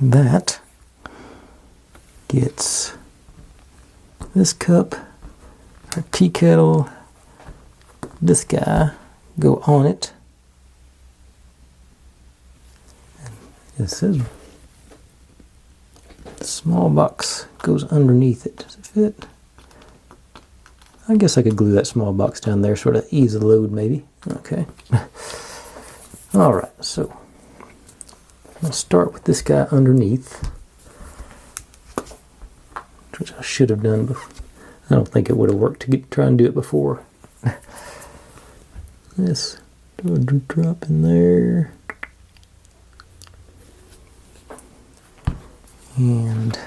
that gets this cup, our tea kettle, this guy go on it. And it says the small box goes underneath it. Does it fit? I guess I could glue that small box down there, sort of ease the load maybe. Okay. Alright, so let's start with this guy underneath, which I should have done before. I don't think it would have worked to try and do it before. This, do a drop in there. And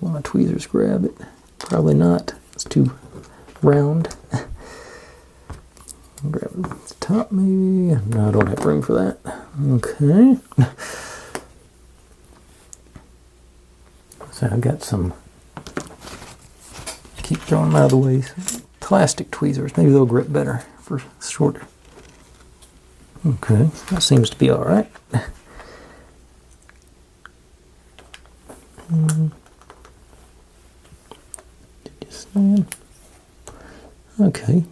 will my tweezers grab it? Probably not. It's too round. Grab the top maybe. No, I don't have room for that. Okay. So I've got some, keep throwing them out of the way, plastic tweezers. Maybe they'll grip better for shorter. Okay, that seems to be all right. Did you stand? Okay,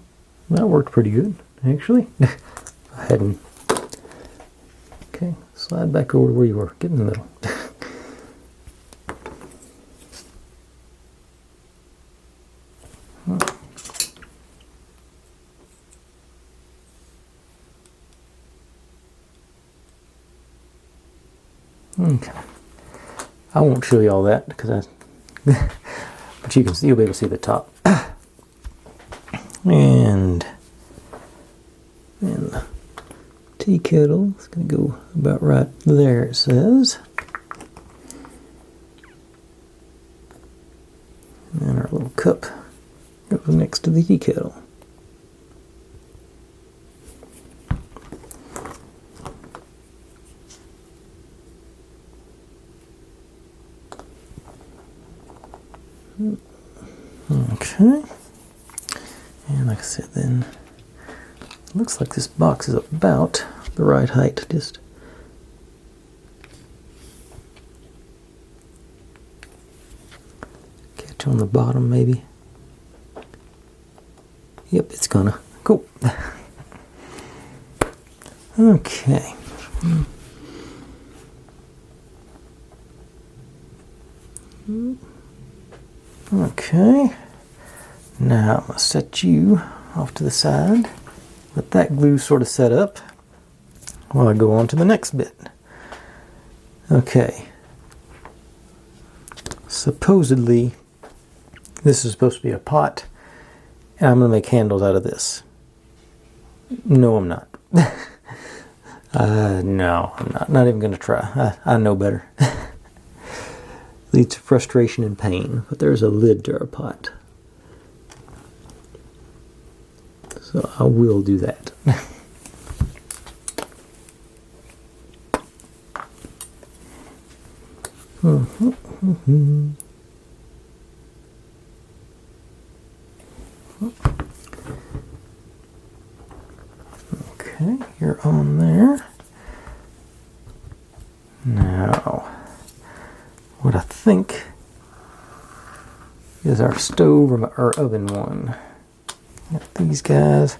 that worked pretty good, actually. I hadn't. Okay, slide back over to where you were. Get in the middle. Okay. I won't show you all that because but you can see, you'll be able to see the top. And the tea kettle is going to go about right there, it says. And our little cup goes next to the tea kettle. Okay, and like I said, then looks like this box is about the right height. Just catch on the bottom, maybe. Yep, it's gonna. Cool. Okay. Okay, now I'm going to set you off to the side, let that glue sort of set up while I go on to the next bit. Okay, supposedly this is supposed to be a pot, and I'm going to make handles out of this. No, I'm not. No, I'm not even going to try. I know better. Leads to frustration and pain, but there's a lid to our pot. So I will do that. Okay, you're on there. Now, what I think is our stove or our oven one. Got these guys.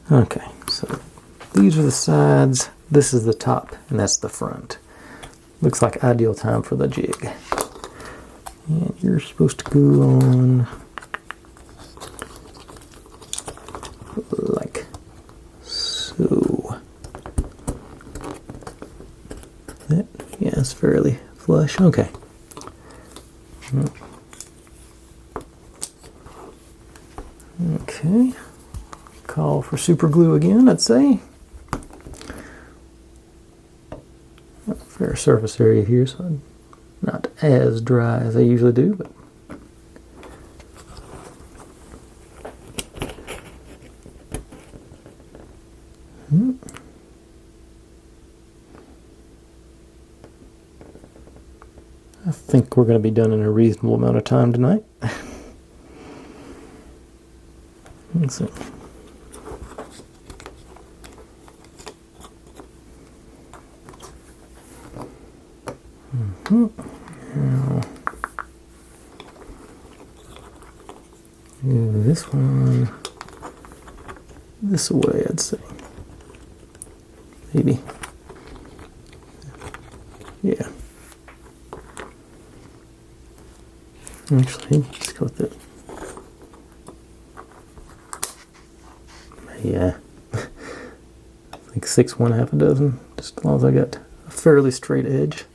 Okay, so these are the sides, this is the top, and that's the front. Looks like ideal time for the jig. And you're supposed to go on like so. That, yeah, it's fairly flush. Okay. Okay. Call for super glue again, I'd say. Fair surface area here, so I'm not as dry as I usually do, but I think we're going to be done in a reasonable amount of time tonight. Let's see. Now, do this one this way, I'd say. Maybe. Yeah. Actually, let's go with it. Yeah. I think 6, 1/2 a dozen, just as long as I got a fairly straight edge.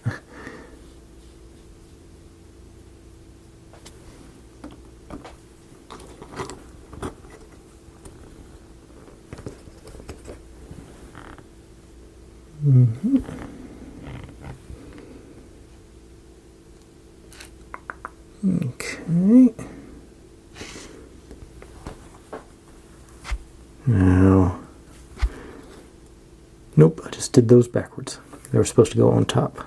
Okay. Now, nope, I just did those backwards. They were supposed to go on top.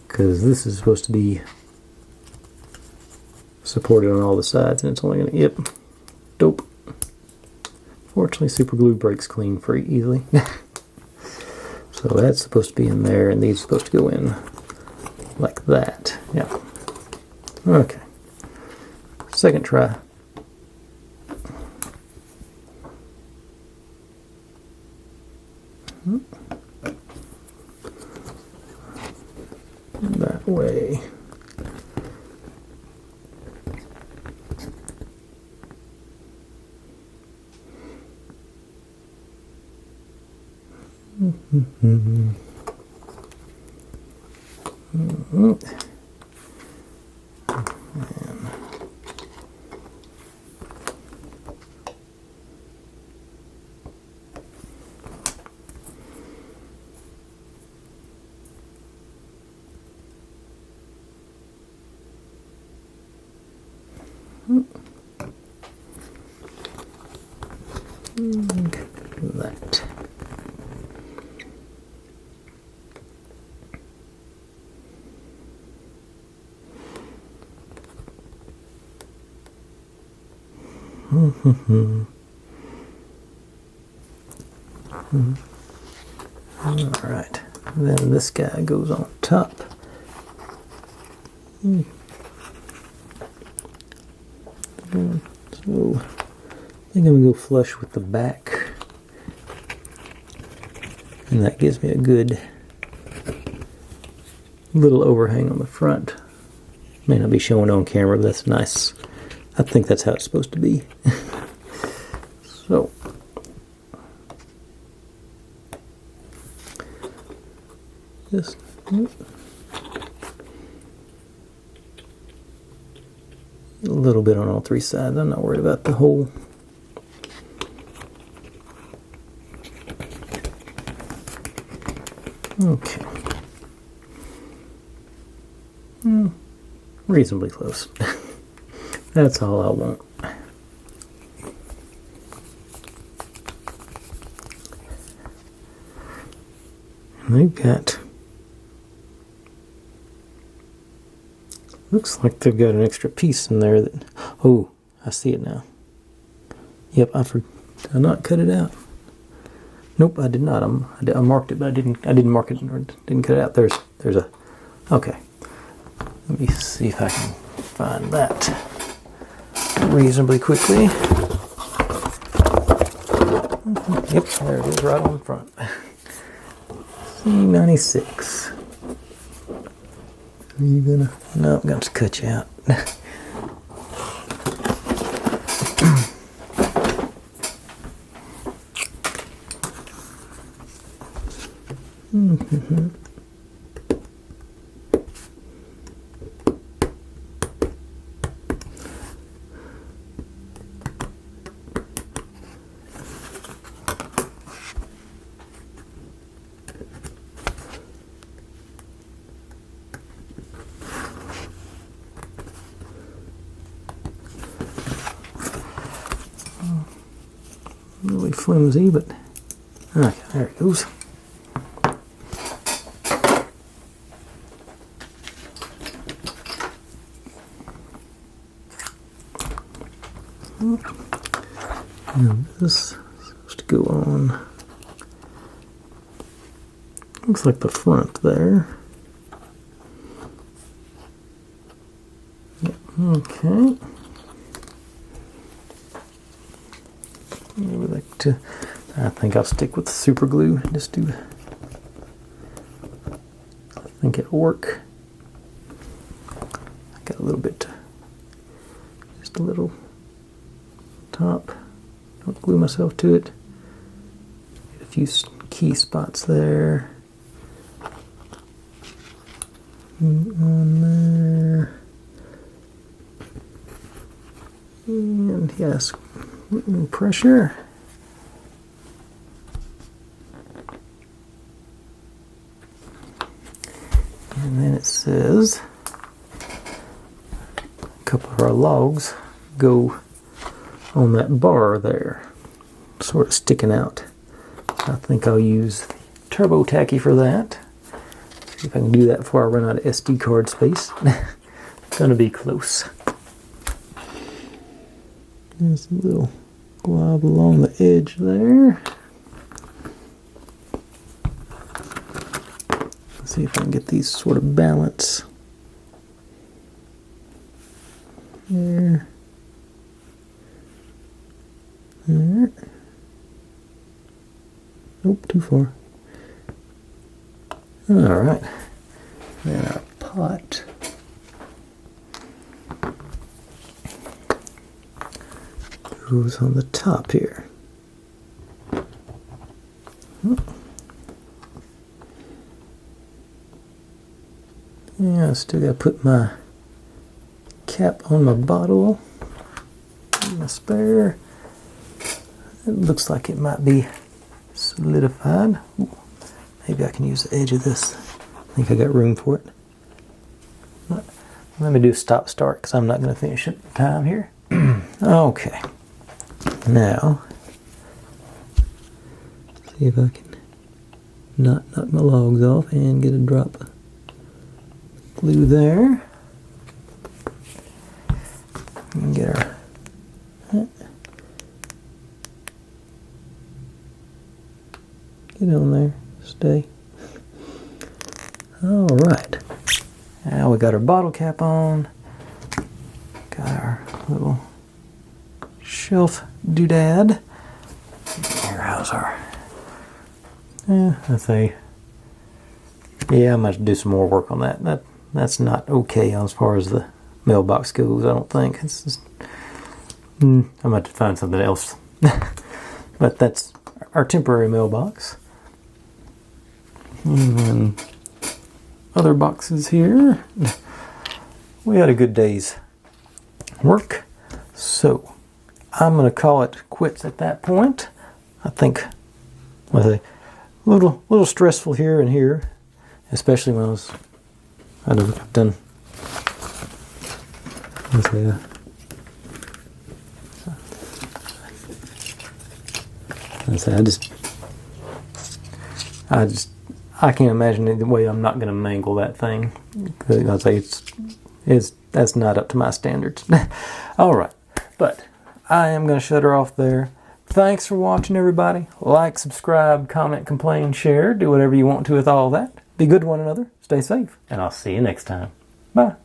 Because this is supposed to be supported on all the sides, and it's only going to, yep, dope. Fortunately, super glue breaks clean pretty easily. So that's supposed to be in there, and these are supposed to go in like that. Yeah. Okay. Second try. That way. That. All right, then this guy goes on top. So I think I'm going to go flush with the back, and that gives me a good little overhang on the front. May not be showing on camera, but that's nice. I think that's how it's supposed to be. So just a little bit on all three sides. I'm not worried about the whole. Okay. Reasonably close. That's all I want. They've got, looks like they've got an extra piece in there that, oh, I see it now. Yep, did I not cut it out? Nope, I did not. I marked it, but I didn't mark it or didn't cut it out. There's a, okay. Let me see if I can find that reasonably quickly. Yep, there it is, right on the front. C96. Are you gonna? No, I'm gonna cut you out. Really flimsy, but okay, there it goes. And this is supposed to go on. Looks like the front there. Yep, okay. Maybe like to. I think I'll stick with super glue. Just do. I think it'll work. I got a little bit. Just a little top. Don't glue myself to it. Get a few key spots there. On there. And yes, pressure. And then it says a couple of our logs go on that bar there, sort of sticking out. I think I'll use Turbo Tacky for that. See if I can do that before I run out of SD card space. Gonna be close. There's a little glob along the edge there. Let's see if I can get these sort of balance. There. There. Nope, too far. Alright. Then our pot. Goes on the top here. Yeah, I still gotta put my cap on my bottle. My spare. It looks like it might be solidified. Ooh, maybe I can use the edge of this. I think I got room for it. Let me do stop start because I'm not going to finish it in time here. Okay. Now, see if I can not knock my logs off and get a drop of glue there. And get our get on there, stay. All right. Now we got our bottle cap on. Got our little shelf doodad. Here, how's our? I say, yeah, I might do some more work on that. That's not okay as far as the mailbox goes. I don't think it's just. I might have to find something else. But that's our temporary mailbox. And then other boxes here. We had a good day's work, so I'm going to call it quits at that point. I think was a little stressful here and here, especially when I've done. I can't imagine the way I'm not going to mangle that thing. I'd say that's not up to my standards. All right, but I am going to shut her off there. Thanks for watching, everybody. Like, subscribe, comment, complain, share. Do whatever you want to with all that. Be good to one another. Stay safe. And I'll see you next time. Bye.